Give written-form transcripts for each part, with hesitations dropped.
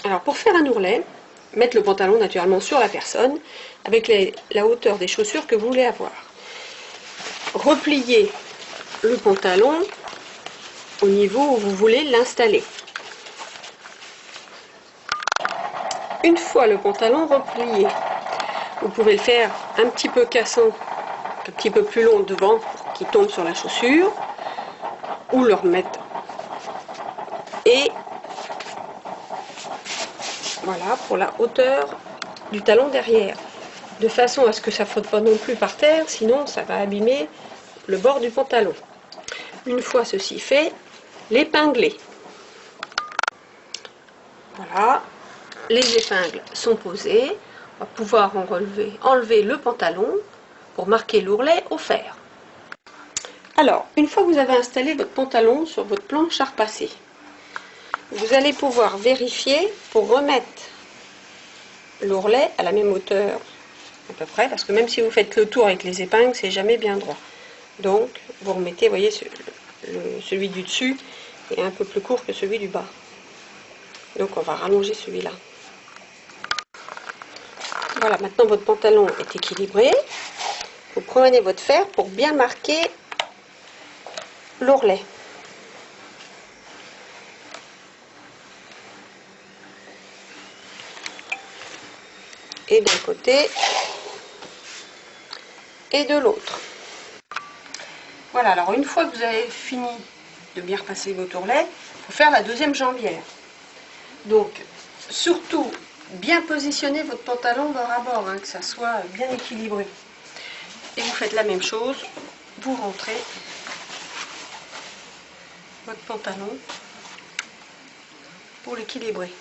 Alors pour faire un ourlet, mettre le pantalon naturellement sur la personne avec la hauteur des chaussures que vous voulez avoir. Repliez le pantalon au niveau où vous voulez l'installer. Une fois le pantalon replié, vous pouvez le faire un petit peu cassant, un petit peu plus long devant pour qu'il tombe sur la chaussure, ou le remettre. Et voilà pour la hauteur du talon derrière, de façon à ce que ça ne flotte pas non plus par terre, sinon ça va abîmer le bord du pantalon. Une fois ceci fait, l'épingler. Voilà, les épingles sont posées. On va pouvoir enlever le pantalon pour marquer l'ourlet au fer. Alors, une fois que vous avez installé votre pantalon sur votre planche à repasser, vous allez pouvoir vérifier pour remettre l'ourlet à la même hauteur à peu près, parce que même si vous faites le tour avec les épingles, c'est jamais bien droit. Donc, vous remettez, vous voyez, celui du dessus est un peu plus court que celui du bas. Donc, on va rallonger celui-là. Voilà, maintenant votre pantalon est équilibré. Vous prenez votre fer pour bien marquer l'ourlet. Et d'un côté et de l'autre. Voilà, alors une fois que vous avez fini de bien repasser votre ourlet, il faut faire la deuxième jambière. Donc, surtout, bien positionner votre pantalon bord à bord, hein, que ça soit bien équilibré. Et vous faites la même chose, vous rentrez votre pantalon pour l'équilibrer.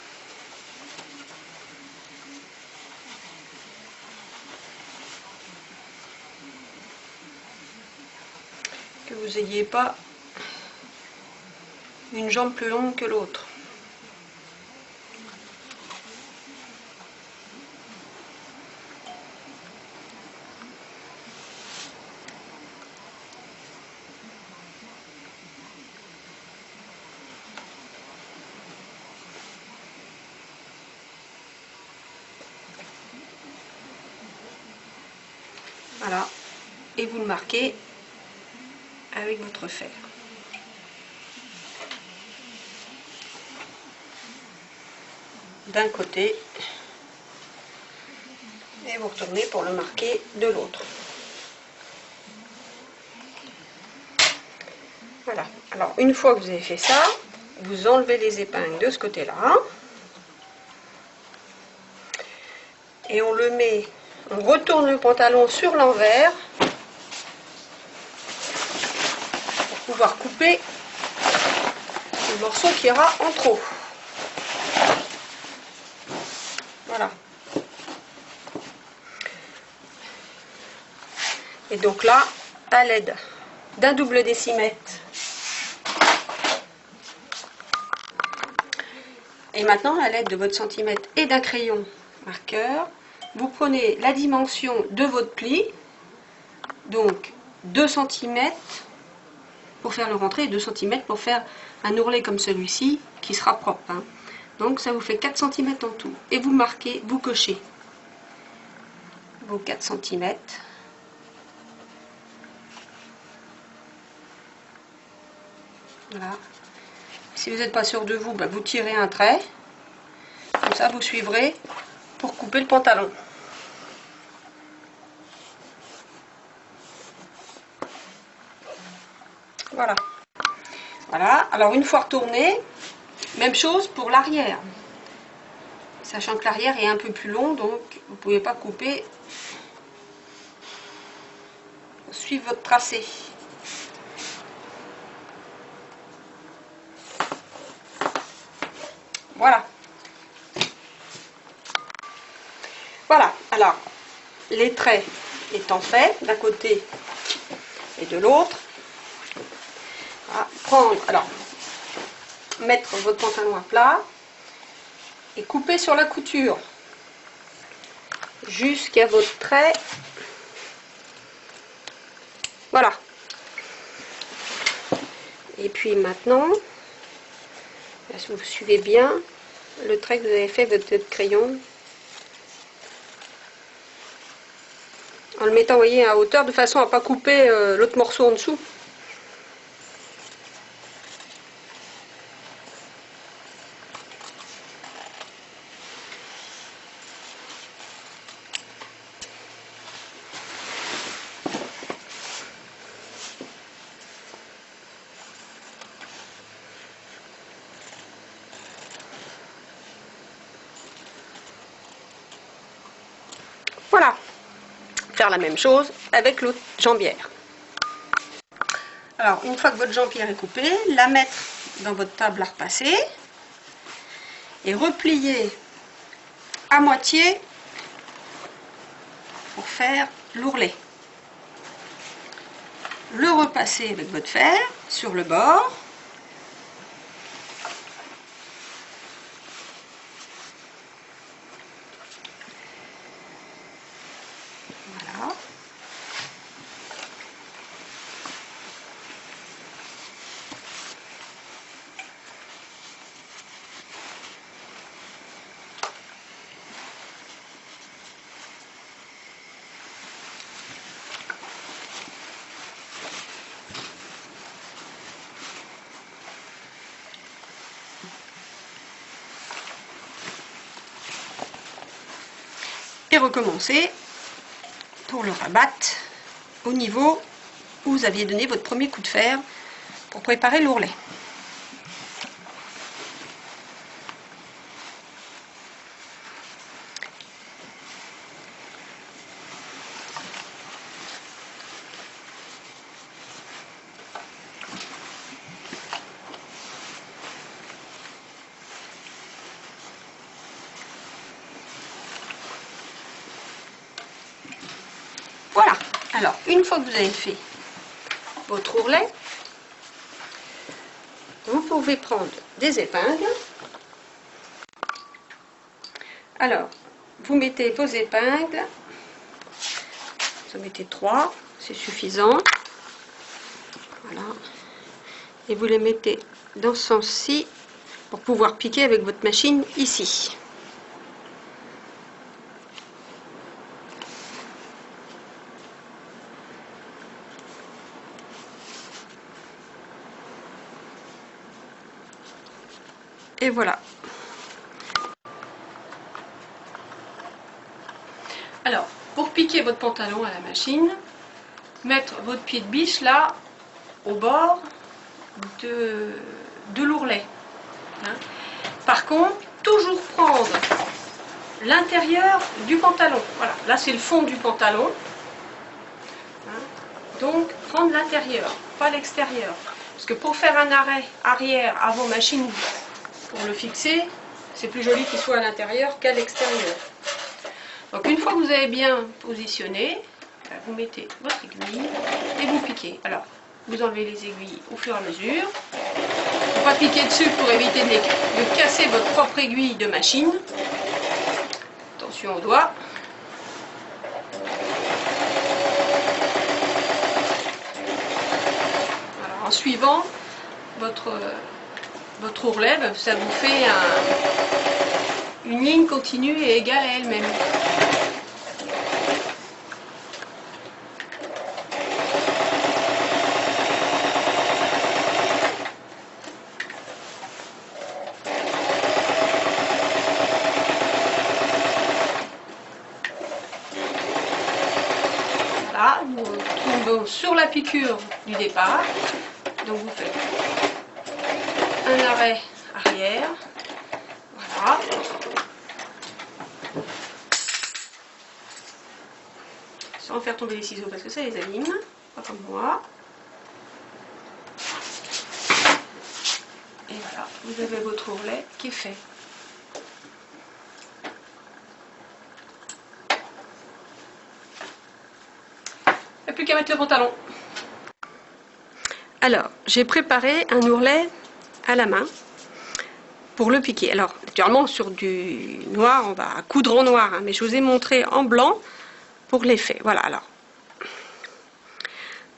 Que vous n'ayez pas une jambe plus longue que l'autre. Voilà, et vous le marquez avec votre fer. D'un côté, et vous retournez pour le marquer de l'autre. Voilà, alors une fois que vous avez fait ça, vous enlevez les épingles de ce côté-là, et on le met, on retourne le pantalon sur l'envers pour pouvoir couper le morceau qui ira en trop. Voilà. Et donc là, à l'aide d'un double décimètre et maintenant à l'aide de votre centimètre et d'un crayon marqueur, vous prenez la dimension de votre pli, donc 2 cm pour faire le rentré et 2 cm pour faire un ourlet comme celui-ci qui sera propre, hein. Donc ça vous fait 4 cm en tout. Et vous marquez, vous cochez vos 4 cm. Voilà. Si vous n'êtes pas sûr de vous, bah vous tirez un trait. Comme ça, vous suivrez pour couper le pantalon. Voilà. Voilà. Alors, une fois retourné, même chose pour l'arrière. Sachant que l'arrière est un peu plus long, donc vous ne pouvez pas couper. Suivez votre tracé. Voilà. Voilà. Alors, les traits étant faits d'un côté et de l'autre, alors, mettre votre pantalon à plat et couper sur la couture jusqu'à votre trait. Voilà. Et puis maintenant, si vous suivez bien, le trait que vous avez fait avec votre crayon. En le mettant, vous voyez, à hauteur, de façon à ne pas couper l'autre morceau en dessous. Voilà. Faire la même chose avec l'autre jambière. Alors, une fois que votre jambière est coupée, la mettre dans votre table à repasser et replier à moitié pour faire l'ourlet. Le repasser avec votre fer sur le bord. Voilà. Et recommencer pour le rabattre au niveau où vous aviez donné votre premier coup de fer pour préparer l'ourlet. Voilà. Alors, une fois que vous avez fait votre ourlet, vous pouvez prendre des épingles. Alors, vous mettez vos épingles. Vous en mettez 3, c'est suffisant. Voilà. Et vous les mettez dans ce sens-ci pour pouvoir piquer avec votre machine ici. Et voilà. Alors, pour piquer votre pantalon à la machine, mettre votre pied de biche là, au bord de l'ourlet. Hein. Par contre, toujours prendre l'intérieur du pantalon. Voilà, là c'est le fond du pantalon. Hein. Donc, prendre l'intérieur, pas l'extérieur. Parce que pour faire un arrêt arrière à vos machines, pour le fixer, c'est plus joli qu'il soit à l'intérieur qu'à l'extérieur. Donc une fois que vous avez bien positionné, vous mettez votre aiguille et vous piquez. Alors, vous enlevez les aiguilles au fur et à mesure. Il ne faut pas piquer dessus pour éviter de casser votre propre aiguille de machine. Attention aux doigts. Alors, en suivant votre ourlet, ça vous fait une ligne continue et égale à elle-même. Voilà, vous tombez sur la piqûre du départ. Donc vous faites un arrêt arrière, voilà, sans faire tomber les ciseaux parce que ça les abîme, pas comme moi. Et voilà, vous avez votre ourlet qui est fait. Il n'y a plus qu'à mettre le pantalon. Alors, j'ai préparé un ourlet à la main pour le piquer. Alors, naturellement, sur du noir, on va coudre en noir, hein, mais je vous ai montré en blanc pour l'effet. Voilà, alors.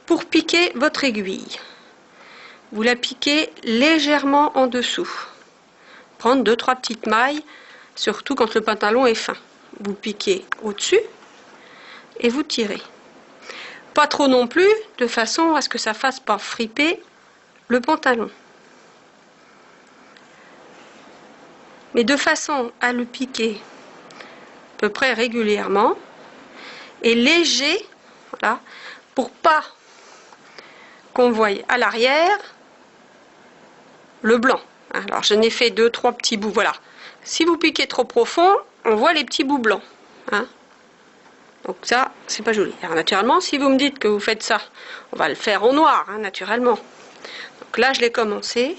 Pour piquer votre aiguille, vous la piquez légèrement en dessous prendre 2-3 petites mailles, surtout quand le pantalon est fin. Vous piquez au-dessus et vous tirez. Pas trop non plus, de façon à ce que ça fasse pas friper le pantalon. Mais de façon à le piquer à peu près régulièrement et léger, voilà, pour pas qu'on voie à l'arrière le blanc. Alors je n'ai fait 2-3 petits bouts, voilà. Si vous piquez trop profond, on voit les petits bouts blancs. Hein. Donc ça, c'est pas joli. Alors naturellement, si vous me dites que vous faites ça, on va le faire au noir, hein, naturellement. Donc là, je l'ai commencé.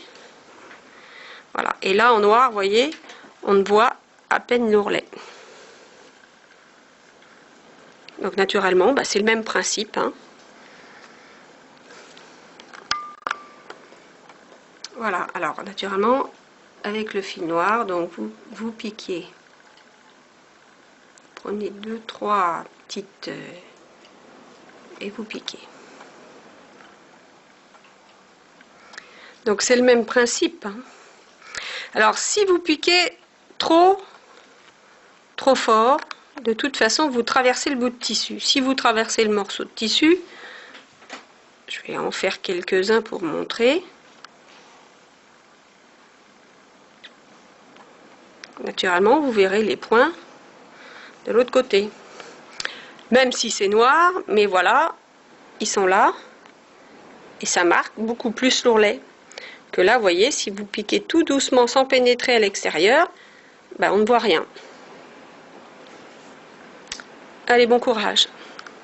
Voilà. Et là, en noir, vous voyez, on ne voit à peine l'ourlet. Donc naturellement, bah, c'est le même principe. Hein. Voilà. Alors naturellement, avec le fil noir, donc vous piquez. Prenez 2-3 petites et vous piquez. Donc c'est le même principe. Hein. Alors si vous piquez trop fort, de toute façon vous traversez le bout de tissu. Si vous traversez le morceau de tissu, je vais en faire quelques-uns pour montrer. Naturellement, vous verrez les points de l'autre côté. Même si c'est noir, mais voilà, ils sont là. Et ça marque beaucoup plus l'ourlet. Que là, vous voyez, si vous piquez tout doucement sans pénétrer à l'extérieur, ben, on ne voit rien. Allez, bon courage.